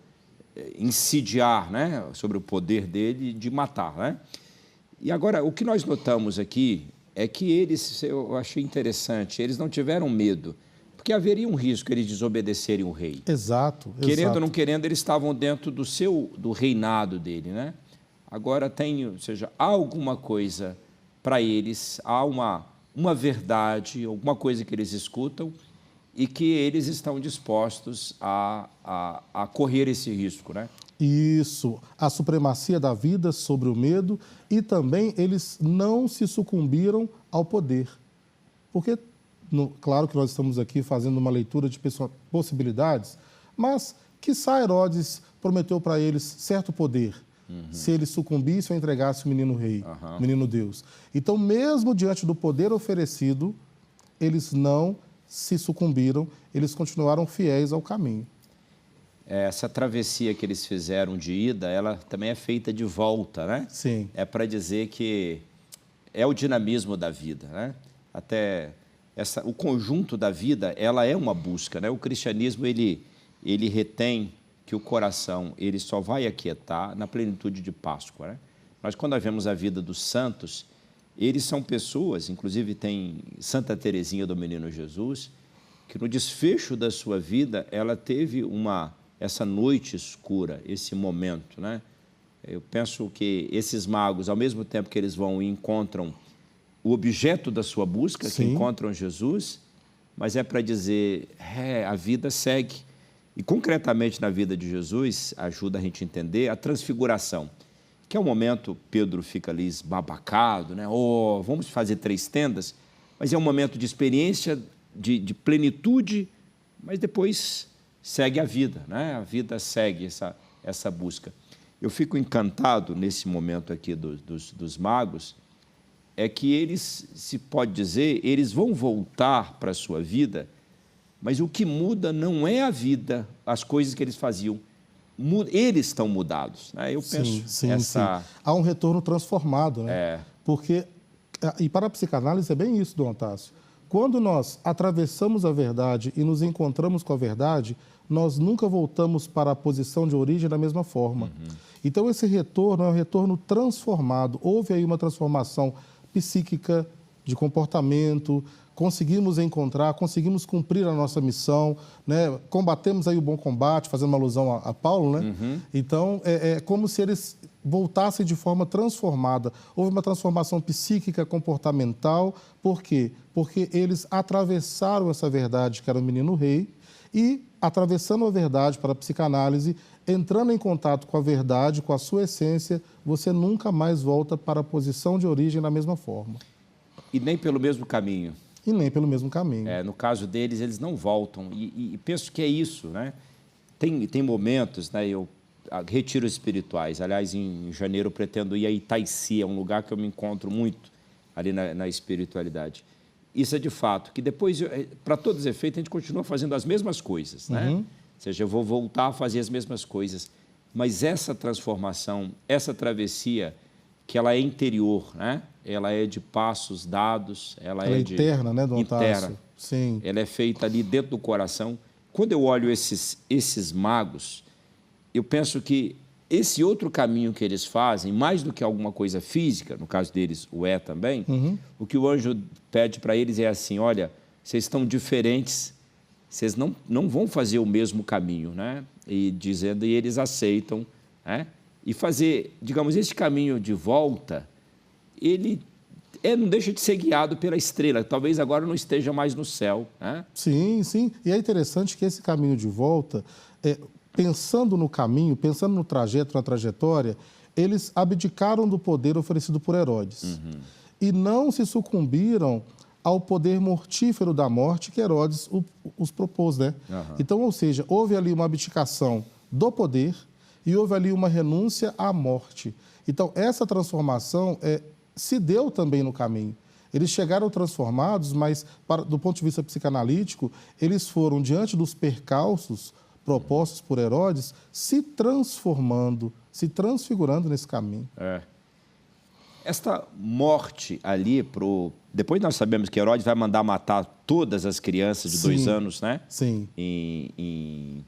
insidiar, né, sobre o poder dele, de matar, né? E agora, o que nós notamos aqui é que eles, eu achei interessante, eles não tiveram medo, porque haveria um risco eles desobedecerem o rei. Exato. Querendo ou não querendo, eles estavam dentro do reinado dele, né? Agora ou seja, há alguma coisa para eles, há uma verdade, alguma coisa que eles escutam e que eles estão dispostos a correr esse risco, né? Isso, a supremacia da vida sobre o medo, e também eles não se sucumbiram ao poder. Porque, claro que nós estamos aqui fazendo uma leitura de possibilidades, mas quiçá Herodes prometeu para eles certo poder, se eles sucumbissem ou entregassem o menino rei, o menino Deus. Então, mesmo diante do poder oferecido, eles não se sucumbiram, eles continuaram fiéis ao caminho. Essa travessia que eles fizeram de ida, ela também é feita de volta, né? Sim. É para dizer que é o dinamismo da vida, né? Até o conjunto da vida, ela é uma busca, né? O cristianismo, ele retém que o coração, ele só vai aquietar na plenitude de Páscoa, né? Nós, quando vemos a vida dos santos, eles são pessoas, inclusive tem Santa Teresinha do Menino Jesus, que no desfecho da sua vida, ela teve essa noite escura, esse momento, né? Eu penso que esses magos, ao mesmo tempo que eles vão e encontram o objeto da sua busca, Sim. que encontram Jesus, mas é para dizer, a vida segue. E concretamente na vida de Jesus, ajuda a gente a entender a transfiguração, que é um momento, Pedro fica ali esbabacado, né? Vamos fazer 3 tendas, mas é um momento de experiência, de plenitude, mas depois segue a vida, né? A vida segue essa busca. Eu fico encantado nesse momento aqui dos magos, é que eles, se pode dizer, eles vão voltar para a sua vida, mas o que muda não é a vida, as coisas que eles faziam, eles estão mudados, né? Eu penso sim. Há um retorno transformado, né? Porque, e para a psicanálise é bem isso, Dom Antácio. Quando nós atravessamos a verdade e nos encontramos com a verdade, nós nunca voltamos para a posição de origem da mesma forma. Então, esse retorno é um retorno transformado. Houve aí uma transformação psíquica, de comportamento, conseguimos conseguimos cumprir a nossa missão, né? Combatemos aí o bom combate, fazendo uma alusão a Paulo, né? Então, é como se eles voltassem de forma transformada. Houve uma transformação psíquica, comportamental. Por quê? Porque eles atravessaram essa verdade, que era o menino rei, e, atravessando a verdade para a psicanálise, entrando em contato com a verdade, com a sua essência, você nunca mais volta para a posição de origem da mesma forma. E nem pelo mesmo caminho. E nem pelo mesmo caminho. No caso deles, eles não voltam. E penso que é isso, né? Tem momentos, né? Eu retiros espirituais. Aliás, em janeiro eu pretendo ir a Itaici, é um lugar que eu me encontro muito ali na espiritualidade. Isso é de fato, que depois, para todos os efeitos, a gente continua fazendo as mesmas coisas, né? Ou seja, eu vou voltar a fazer as mesmas coisas. Mas essa transformação, essa travessia, que ela é interior, né? Ela é de passos dados, ela é interna, né, Dom Antácio? Sim. Ela é feita ali dentro do coração. Quando eu olho esses magos, eu penso que esse outro caminho que eles fazem, mais do que alguma coisa física, no caso deles o também, o que o anjo pede para eles é assim, olha, vocês estão diferentes, vocês não vão fazer o mesmo caminho, né? E eles aceitam, né? E fazer, digamos, esse caminho de volta, ele não deixa de ser guiado pela estrela, talvez agora não esteja mais no céu, né? Sim. E é interessante que esse caminho de volta, pensando no caminho, pensando no trajeto, na trajetória, eles abdicaram do poder oferecido por Herodes. E não se sucumbiram ao poder mortífero da morte que Herodes os propôs, né? Então, ou seja, houve ali uma abdicação do poder e houve ali uma renúncia à morte. Então, essa transformação se deu também no caminho. Eles chegaram transformados, mas, do ponto de vista psicanalítico, eles foram, diante dos percalços propostos por Herodes, se transformando, se transfigurando nesse caminho. Esta morte ali, depois nós sabemos que Herodes vai mandar matar todas as crianças de 2 anos, né? Sim. Que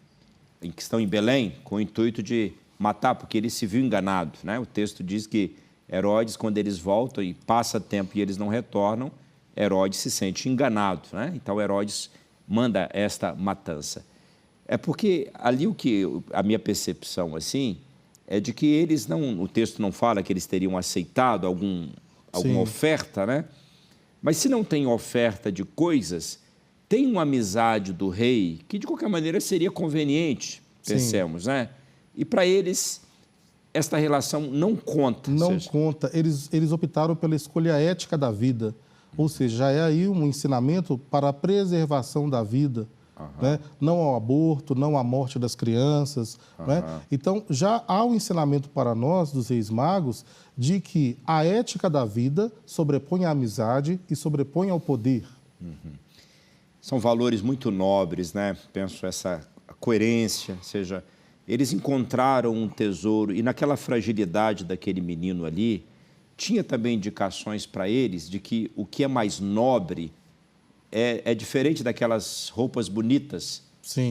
estão em Belém, com o intuito de matar, porque ele se viu enganado, né? O texto diz que Herodes, quando eles voltam e passa tempo e eles não retornam, Herodes se sente enganado, né? Então Herodes manda esta matança. É porque ali a minha percepção assim é de que eles não, o texto não fala que eles teriam aceitado alguma oferta, né? Mas se não tem oferta de coisas, tem uma amizade do rei que de qualquer maneira seria conveniente, pensemos, né? E para eles esta relação não conta. Não conta. Eles optaram pela escolha ética da vida. Ou seja, já é aí um ensinamento para a preservação da vida. Né? Não ao aborto, não à morte das crianças. Né? Então, já há um ensinamento para nós, dos Reis Magos, de que a ética da vida sobrepõe à amizade e sobrepõe ao poder. São valores muito nobres, né? Penso essa coerência, ou seja, eles encontraram um tesouro e naquela fragilidade daquele menino ali, tinha também indicações para eles de que o que é mais nobre é diferente daquelas roupas bonitas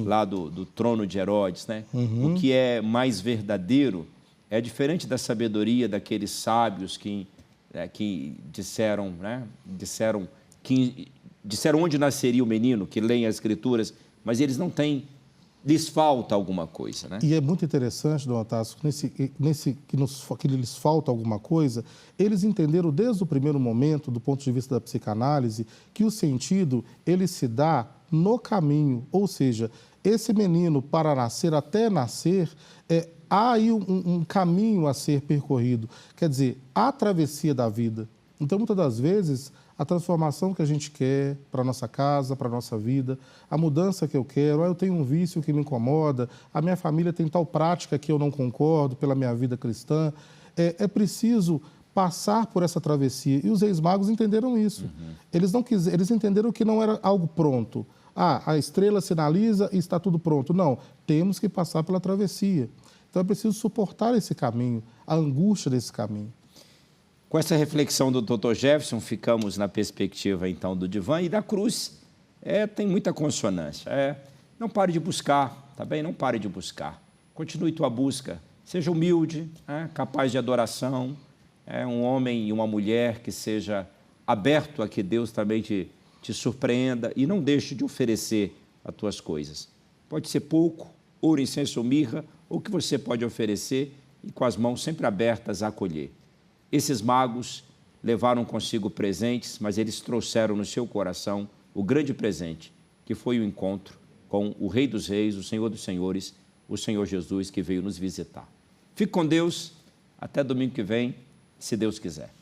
lá do trono de Herodes, né? O que é mais verdadeiro é diferente da sabedoria daqueles sábios que disseram, né? Disseram onde nasceria o menino, que leem as Escrituras, mas eles não têm, lhes falta alguma coisa, né? E é muito interessante, Dom Otácio, que lhes falta alguma coisa, eles entenderam desde o primeiro momento, do ponto de vista da psicanálise, que o sentido, ele se dá no caminho, ou seja, esse menino, para nascer, até nascer, há aí um caminho a ser percorrido, quer dizer, a travessia da vida. Então, muitas das vezes, a transformação que a gente quer para a nossa casa, para a nossa vida, a mudança que eu quero, eu tenho um vício que me incomoda, a minha família tem tal prática que eu não concordo pela minha vida cristã, é preciso passar por essa travessia. E os Reis Magos entenderam isso. Eles entenderam que não era algo pronto. A estrela sinaliza e está tudo pronto. Não, temos que passar pela travessia. Então é preciso suportar esse caminho, a angústia desse caminho. Com essa reflexão do Dr. Jefferson, ficamos na perspectiva, então, do divã e da cruz. Tem muita consonância. Não pare de buscar, tá bem? Não pare de buscar. Continue tua busca. Seja humilde, capaz de adoração. Um homem e uma mulher que seja aberto a que Deus também te surpreenda e não deixe de oferecer as tuas coisas. Pode ser pouco, ouro, incenso ou mirra, ou que você pode oferecer e com as mãos sempre abertas a acolher. Esses magos levaram consigo presentes, mas eles trouxeram no seu coração o grande presente, que foi o encontro com o Rei dos Reis, o Senhor dos Senhores, o Senhor Jesus, que veio nos visitar. Fique com Deus, até domingo que vem, se Deus quiser.